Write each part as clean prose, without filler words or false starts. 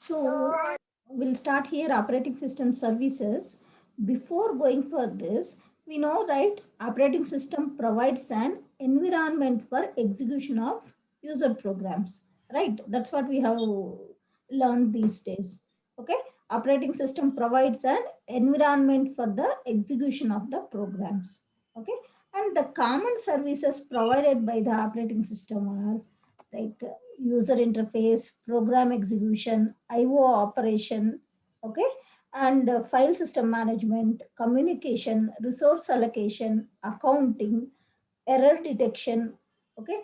So we'll start here operating system services. Before going for this, we know, right, operating system provides an environment for execution of user programs, right? That's what we have learned these days. Okay, operating system provides an environment for the execution of the programs. Okay, and the common services provided by the operating system are like user interface, program execution, IO operation, okay, and file system management, communication, resource allocation, accounting, error detection, okay,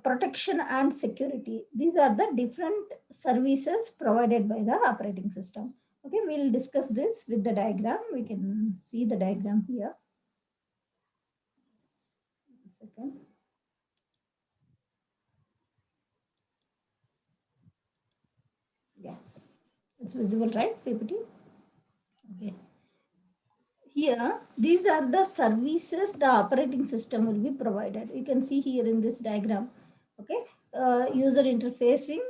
protection and security. These are the different services provided by the operating system. Okay, we'll discuss this with the diagram. We can see the diagram here. One second. Yes, it's visible, right, PPT? Okay. Here, these are the services the operating system will be provided. You can see here in this diagram, okay, user interfacing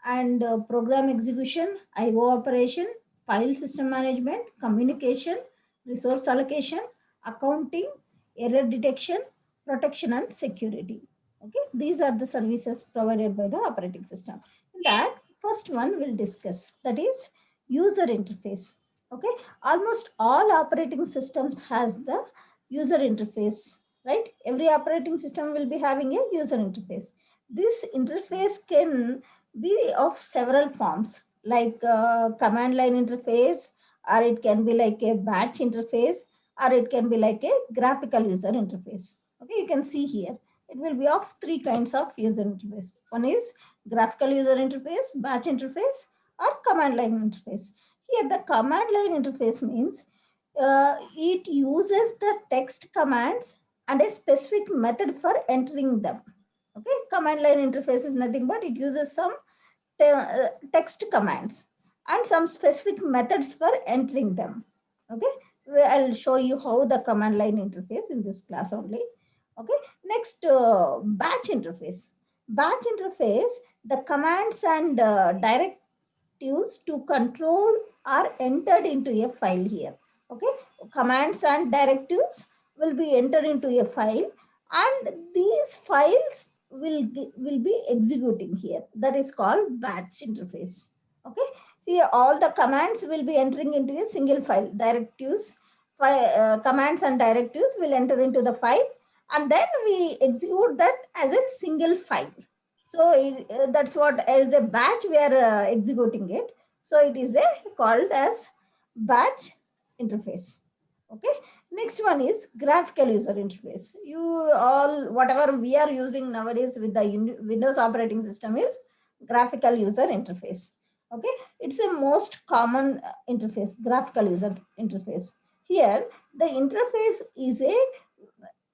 and program execution, IO operation, file system management, communication, resource allocation, accounting, error detection, protection and security. Okay, these are the services provided by the operating system. That first one we'll discuss, that is user interface. Okay, almost all operating systems has the user interface, right? Every operating system will be having a user interface. This interface can be of several forms, like command line interface, or it can be like a batch interface, or it can be like a graphical user interface. Okay, you can see here it will be of three kinds of user interface. One is graphical user interface, batch interface, or command line interface. Here, the command line interface means it uses the text commands and a specific method for entering them. Okay, command line interface is nothing but it uses some text commands and some specific methods for entering them. Okay, I'll show you how the command line interface in this class only. Okay, next batch interface. Batch interface, the commands and directives to control are entered into a file here. Okay, commands and directives will be entered into a file, and these files will be executing here. That is called batch interface. Okay, here all the commands will be entering into a single file. Directives, commands and directives will enter into the file, and then we execute that as a single file. So that's what, as a batch we are executing it. So it is called as batch interface. Okay. Next one is graphical user interface. You all, whatever we are using nowadays with the Windows operating system is graphical user interface. Okay. It's a most common interface, graphical user interface. Here, the interface is a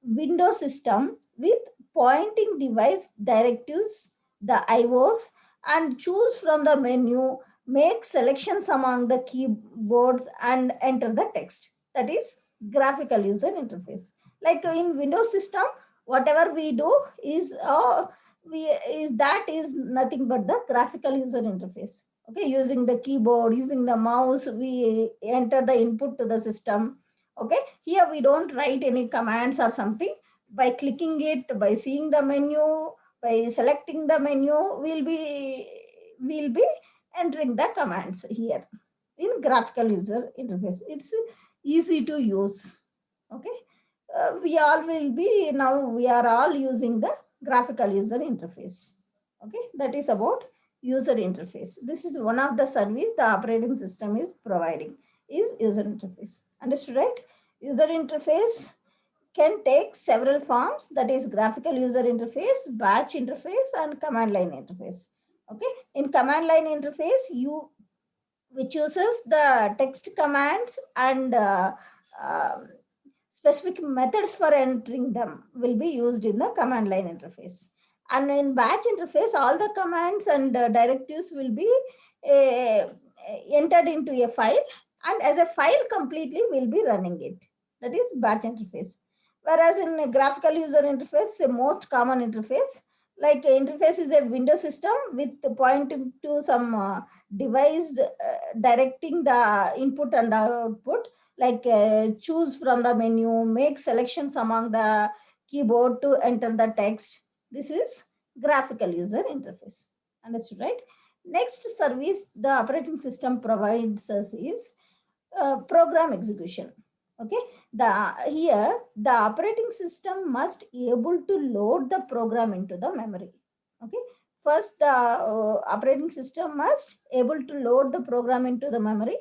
window system with pointing device directives, the IOs, and choose from the menu, make selections among the keyboards and enter the text. That is graphical user interface. Like in Windows system, whatever we do is that is nothing but the graphical user interface. Okay, using the keyboard, using the mouse, we enter the input to the system. Okay, here we don't write any commands or something. By clicking it, by seeing the menu, by selecting the menu, we'll be entering the commands here in graphical user interface. It's easy to use. Okay, we all will be, now we are all using the graphical user interface. Okay, that is about user interface. This is one of the service the operating system is providing, is user interface. Understood, right? User interface can take several forms, that is graphical user interface, batch interface, and command line interface. Okay, in command line interface, which uses the text commands and specific methods for entering them will be used in the command line interface. And in batch interface, all the commands and directives will be uh, entered into a file, and as a file completely will be running it. That is batch interface. Whereas in a graphical user interface, the most common interface, Like interface is a window system with pointing to some device directing the input and output, like choose from the menu, make selections among the keyboard to enter the text. This is graphical user interface. Understood, right? Next service the operating system provides us is program execution. Okay, the here the operating system must able to load the program into the memory. Okay, first the operating system must able to load the program into the memory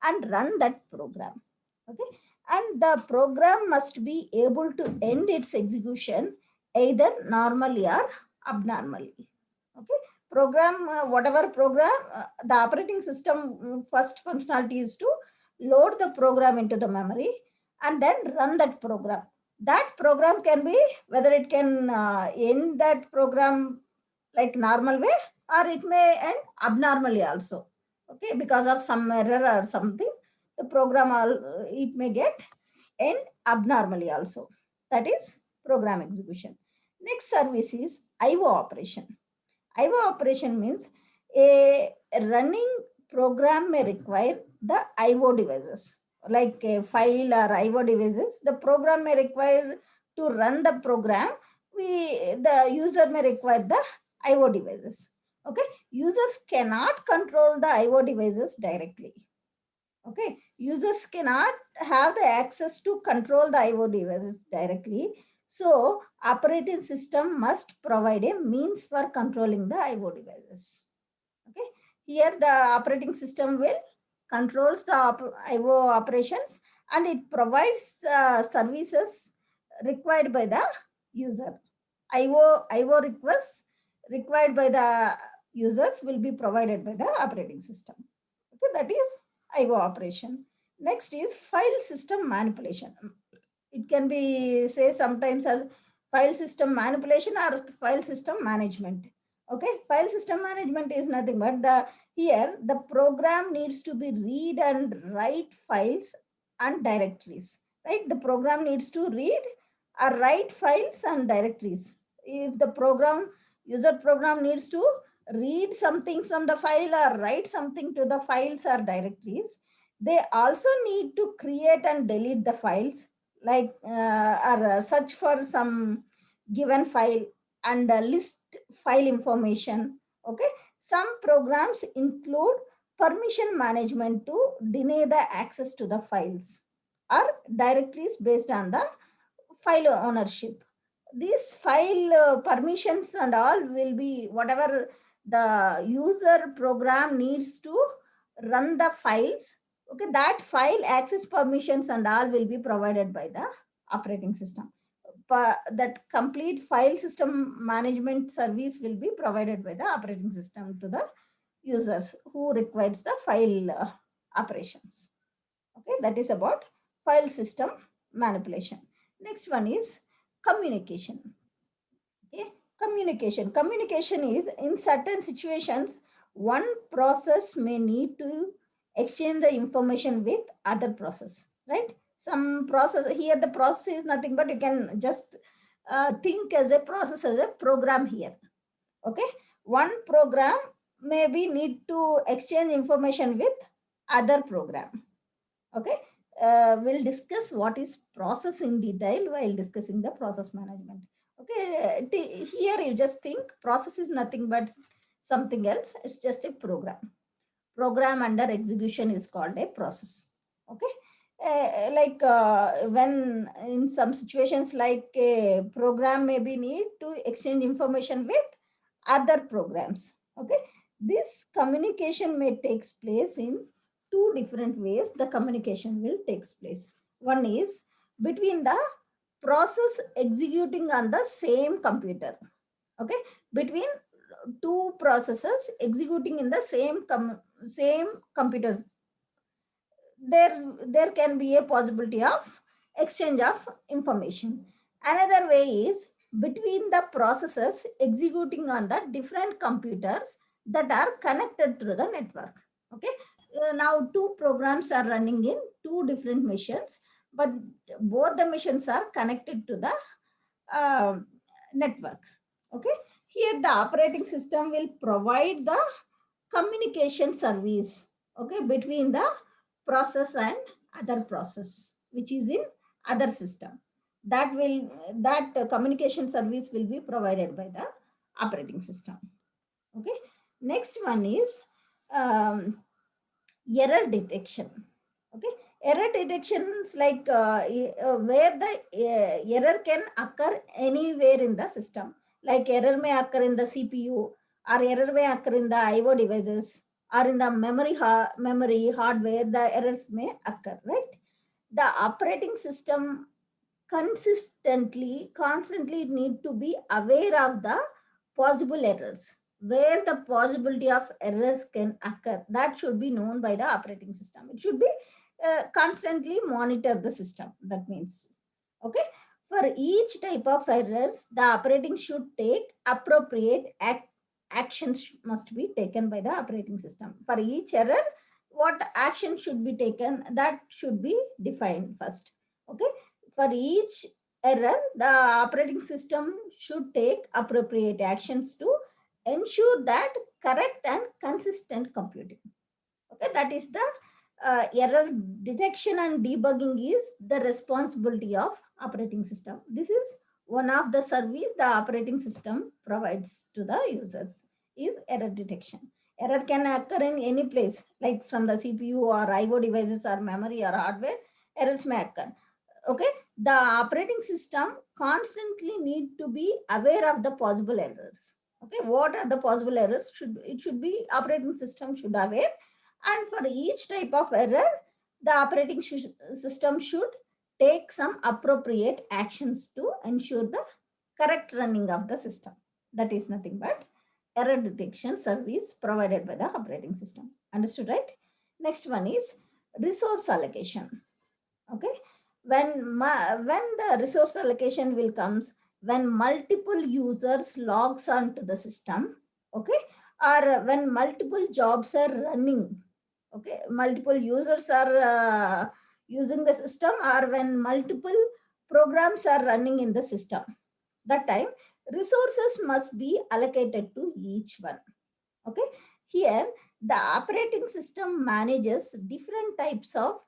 and run that program. Okay, and the program must be able to end its execution either normally or abnormally. Okay, program whatever program the operating system first functionality is to load the program into the memory and then run that program. That program can be whether it can end that program like normal way, or it may end abnormally also. Okay, because of some error or something, the program it may get end abnormally also. That is program execution. Next service is IO operation. IO operation means a running program may require the IO devices, like a file or IO devices. The program may require to run the program. The user may require the IO devices. Okay, users cannot control the IO devices directly. Okay, users cannot have the access to control the IO devices directly. So operating system must provide a means for controlling the IO devices. Okay, here the operating system will controls the IO operations, and it provides services required by the user. IO requests required by the users will be provided by the operating system. Okay, that is IO operation. Next is file system manipulation. It can be say sometimes as file system manipulation or file system management. Okay, file system management is nothing but the here the program needs to be read and write files and directories. Right, the program needs to read or write files and directories. If the program user program needs to read something from the file or write something to the files or directories, they also need to create and delete the files, like or search for some given file and list file information. Okay, some programs include permission management to deny the access to the files or directories based on the file ownership. These file permissions and all will be whatever the user program needs to run the files. Okay, that file access permissions and all will be provided by the operating system. That complete file system management service will be provided by the operating system to the users who requires the file operations. Okay, that is about file system manipulation. Next one is communication. Okay, communication is in certain situations one process may need to exchange the information with other process, right? Some process here, the process is nothing but you can just think as a process, as a program here. Okay, one program maybe need to exchange information with other program. Okay, we'll discuss what is process in detail while discussing the process management. Okay, here you just think process is nothing but something else. It's just a program. Program under execution is called a process. Okay, like when in some situations like a program maybe need to exchange information with other programs. Okay, this communication may takes place in two different ways. The communication will takes place. One is between the process executing on the same computer. Okay, between two processes executing in the same computers, there can be a possibility of exchange of information. Another way is between the processes executing on the different computers that are connected through the network. Okay, now two programs are running in two different machines, but both the machines are connected to the uh, network. Okay, Here the operating system will provide the communication service, okay, between the process and other process, which is in other system. That communication service will be provided by the operating system. Okay. Next one is um, error detection. Okay. Error detection is like where the error can occur anywhere in the system. Like error may occur in the CPU, or error may occur in the IO devices, or in the memory hardware. The errors may occur, right? The operating system constantly need to be aware of the possible errors, where the possibility of errors can occur. That should be known by the operating system. It should be constantly monitor the system. That means, okay, for each type of errors, the operating should take appropriate actions must be taken by the operating system. For each error, what action should be taken, that should be defined first. Okay. For each error, the operating system should take appropriate actions to ensure that correct and consistent computing. Okay, that is the error detection and debugging is the responsibility of operating system. This is one of the service the operating system provides to the users is error detection. Error can occur in any place, like from the CPU or IO devices or memory or hardware. Errors may occur. Okay, the operating system constantly need to be aware of the possible errors. Okay, what are the possible errors? Should be operating system should aware, and for each type of error, the operating system should take some appropriate actions to ensure the correct running of the system. That is nothing but error detection service provided by the operating system. Understood, right? Next one is resource allocation. Okay, when the resource allocation will comes when multiple users logs onto the system, okay, or when multiple jobs are running, okay, multiple users are using the system, or when multiple programs are running in the system, that time resources must be allocated to each one. Okay, here the operating system manages different types of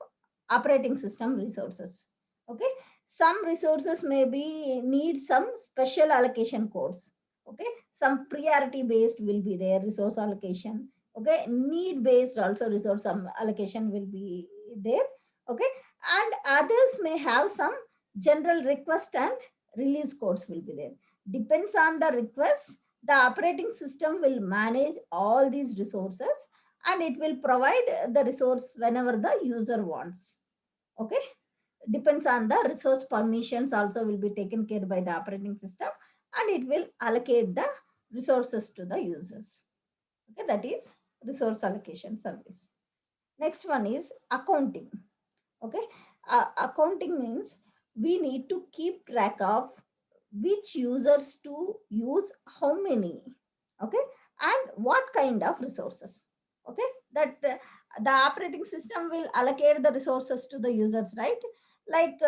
operating system resources. Okay, some resources may be need some special allocation codes. Okay, some priority based will be there resource allocation. Okay, need based also resource allocation will be there. Okay, and others may have some general request and release codes will be there. Depends on the request, the operating system will manage all these resources, and it will provide the resource whenever the user wants. Okay, depends on the resource permissions also will be taken care by the operating system, and it will allocate the resources to the users. Okay, that is resource allocation service. Next one is accounting. Okay, accounting means we need to keep track of which users to use how many, okay, and what kind of resources. Okay, that the operating system will allocate the resources to the users, right? Like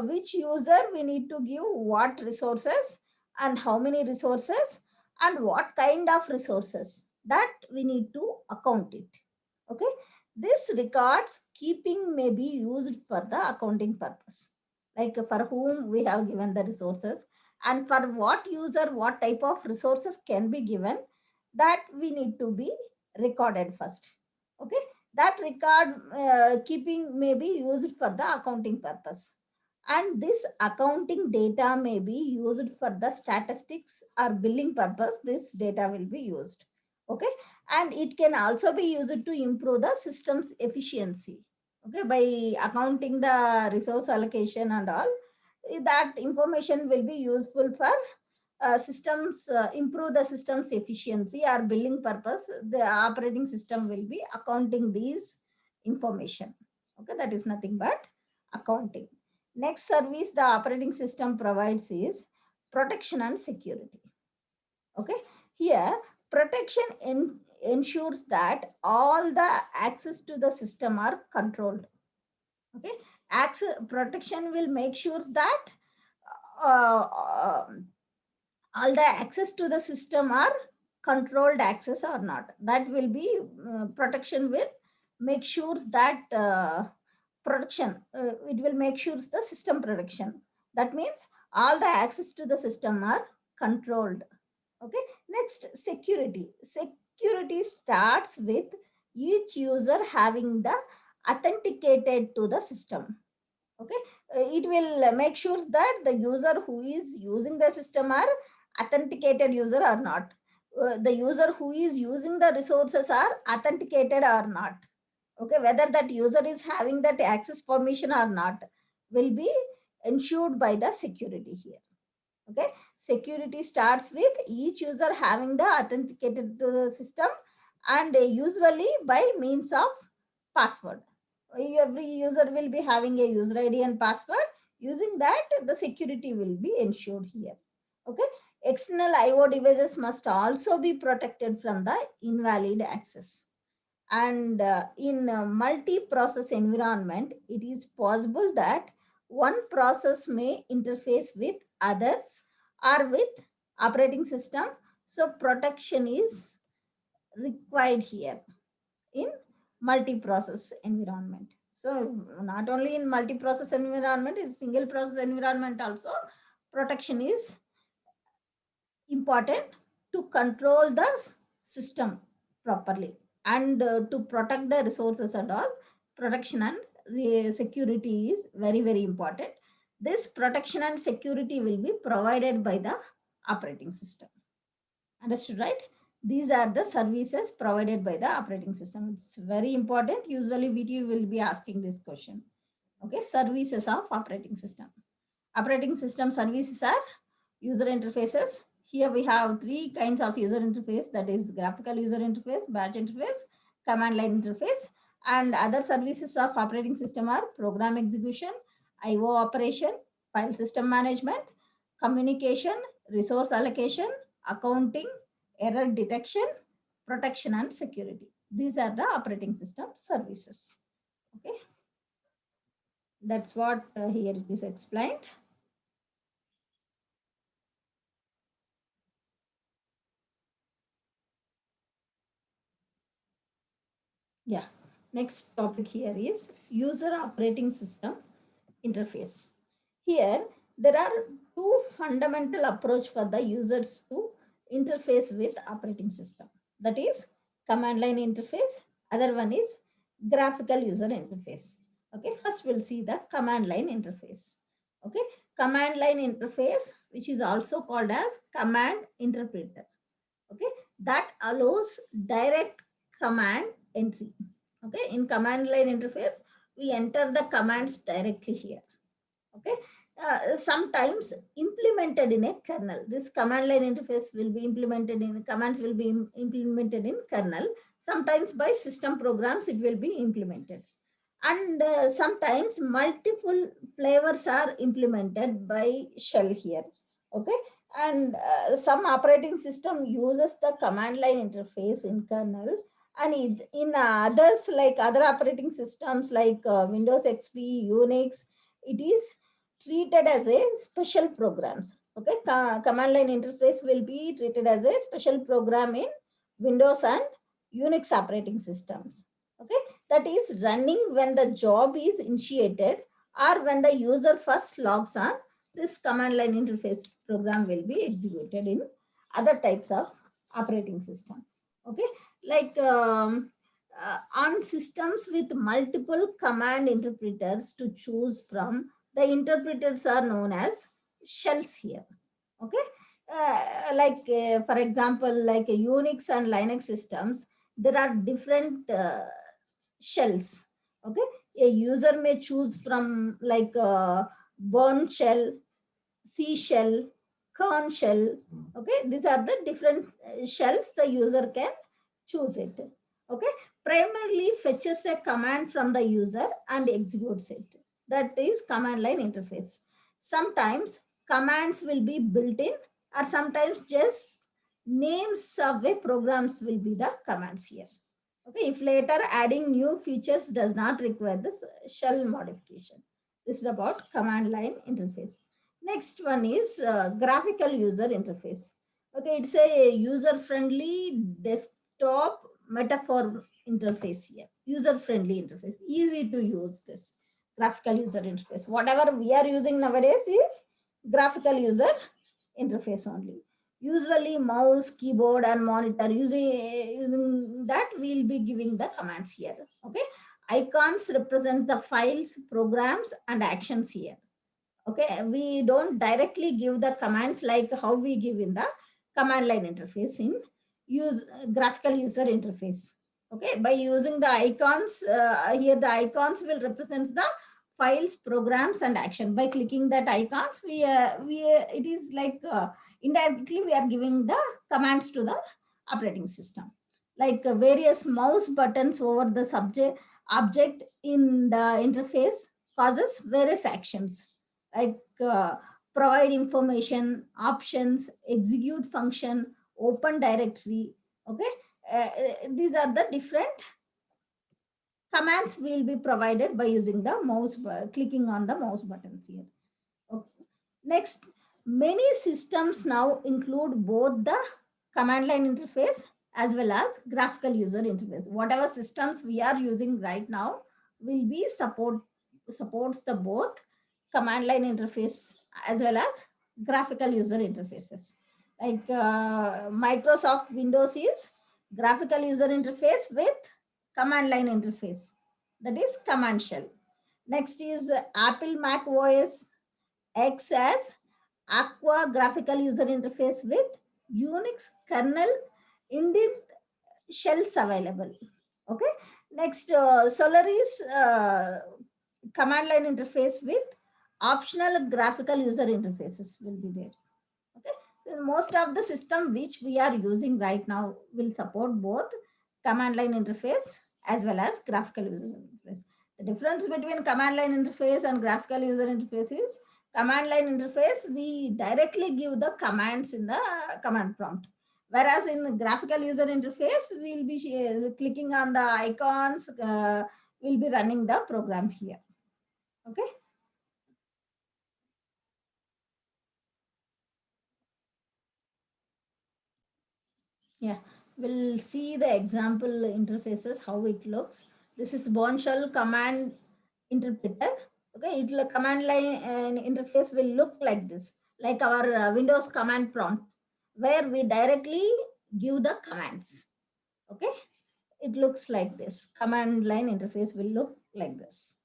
which user we need to give what resources, and how many resources, and what kind of resources, that we need to account it. Okay, this records keeping may be used for the accounting purpose, like for whom we have given the resources, and for what user what type of resources can be given, that we need to be recorded first. Okay, that record keeping may be used for the accounting purpose, and this accounting data may be used for the statistics or billing purpose. This data will be used. Okay, and it can also be used to improve the system's efficiency. Okay, by accounting the resource allocation and all, that information will be useful for systems improve the system's efficiency or billing purpose. The operating system will be accounting these information. Okay, that is nothing but accounting. Next service the operating system provides is protection and security. Okay, here protection ensures that all the access to the system are controlled. Okay, access protection will make sure that uh, all the access to the system are controlled access or not. That will be protection will make sure that protection, it will make sure the system protection. That means all the access to the system are controlled. Okay, next, security. Security starts with each user having the authenticated to the system. Okay, it will make sure that the user who is using the system are authenticated user or not. The user who is using the resources are authenticated or not. Okay, whether that user is having that access permission or not will be ensured by the security here. Okay, security starts with each user having the authenticated to the system, and usually by means of password. Every user will be having a user ID and password. Using that, the security will be ensured here. Okay, external IO devices must also be protected from the invalid access. And in a multi-process environment, it is possible that one process may interface with others or with operating system. So protection is required here in multi-process environment. So not only in multi-process environment, is single process environment also, protection is important to control the system properly, and to protect the resources and all. Protection and security is very, very important. This protection and security will be provided by the operating system. Understood, right? These are the services provided by the operating system. It's very important. Usually VTU will be asking this question. Okay, services of operating system. Operating system services are user interfaces. Here we have three kinds of user interface, that is graphical user interface, batch interface, command line interface. And other services of operating system are program execution, IO operation, file system management, communication, resource allocation, accounting, error detection, protection and security. These are the operating system services. Okay, that's what here it is explained. Yeah. Next topic here is user operating system interface. Here, there are two fundamental approach for the users to interface with operating system. That is command line interface. Other one is graphical user interface. Okay, first we'll see the command line interface. Okay, command line interface, which is also called as command interpreter. Okay, that allows direct command entry. Okay, in command line interface, we enter the commands directly here. Okay, sometimes implemented in a kernel. This command line interface will be implemented in commands, will be implemented in kernel. Sometimes by system programs it will be implemented, and sometimes multiple flavors are implemented by shell here. Okay, and some operating system uses the command line interface in kernel, and in others, like other operating systems like Windows XP, Unix, it is treated as a special programs. Okay, command line interface will be treated as a special program in Windows and Unix operating systems. Okay, that is running when the job is initiated or when the user first logs on. This command line interface program will be executed in other types of operating system. Okay, like on systems with multiple command interpreters to choose from, the interpreters are known as shells here. Okay, for example, like Unix and Linux systems, there are different shells. Okay, a user may choose from like Bourne shell, C shell, Kern shell. Okay, these are the different shells the user can choose it. Okay, primarily fetches a command from the user and executes it. That is command line interface. Sometimes commands will be built in, or sometimes just names of the programs will be the commands here. Okay, if later adding new features does not require this shell modification. This is about command line interface. Next one is graphical user interface. Okay, it's a user-friendly desktop metaphor interface here. User-friendly interface, easy to use this graphical user interface. Whatever we are using nowadays is graphical user interface only. Usually mouse, keyboard and monitor, using that we'll be giving the commands here. Okay, icons represent the files, programs and actions here. Okay, we don't directly give the commands like how we give in the command line interface in use graphical user interface. Okay, by using the icons, here the icons will represent the files, programs and action. By clicking that icons, it is like indirectly we are giving the commands to the operating system, like various mouse buttons over the subject object in the interface causes various actions, like provide information, options, execute function, open directory. Okay, these are the different commands will be provided by using the clicking on the mouse buttons here. Okay. Next, many systems now include both the command line interface as well as graphical user interface. Whatever systems we are using right now will be supports the both command line interface as well as graphical user interfaces. Like Microsoft Windows is graphical user interface with command line interface, that is command shell. Next is Apple Mac OS X as Aqua graphical user interface with Unix kernel indie shells available. Okay. Next, Solaris command line interface with optional graphical user interfaces will be there. Okay. So most of the system which we are using right now will support both command line interface as well as graphical user interface. The difference between command line interface and graphical user interface is command line interface, we directly give the commands in the command prompt. Whereas in graphical user interface, we'll be clicking on the icons, we'll be running the program here. Okay. Yeah, we'll see the example interfaces, how it looks. This is Bourne shell command interpreter. Okay, command line interface will look like this, like our Windows command prompt, where we directly give the commands. Okay, it looks like this. Command line interface will look like this.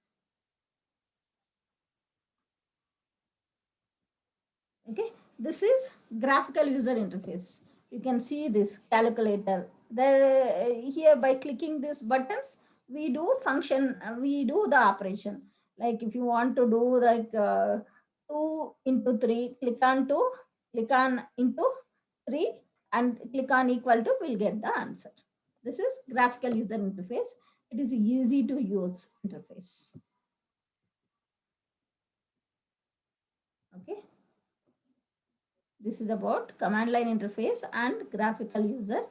Okay, this is graphical user interface. You can see this calculator there. Here by clicking these buttons we do function, we do the operation. Like if you want to do like 2 into 3, click on 2, click on into 3 and click on equal to, we'll get the answer. This is graphical user interface. It is easy to use interface. Okay. This is about command line interface and graphical user